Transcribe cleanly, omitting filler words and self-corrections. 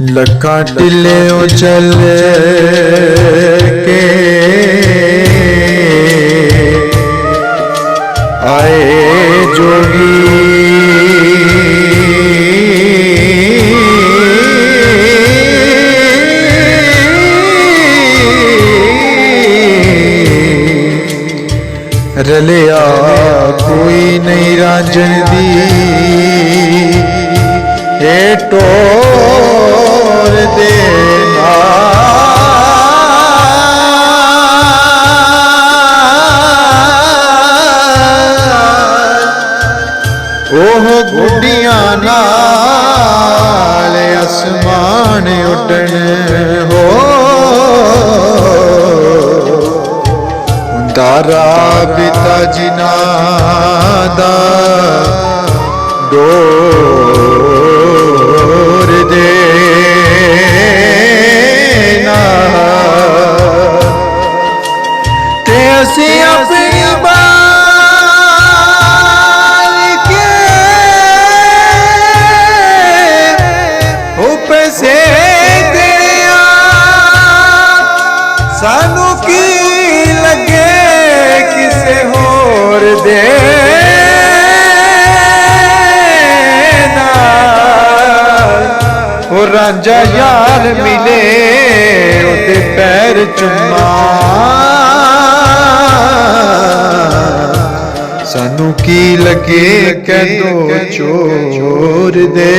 लखा टिले चल के आए जोगी रलिया कोई नहीं रांझण दी ए टोर देना ओह गुड्डियां नाल आसमान उड़न हो तारा पिता जिना दा डोर देना ते असी अपनी बाल के पैसे देया सानू की लगे किसे होर देना ओ रांझा यार मिले उते पैर चुम्मा सानू की लगे कदों चोर दे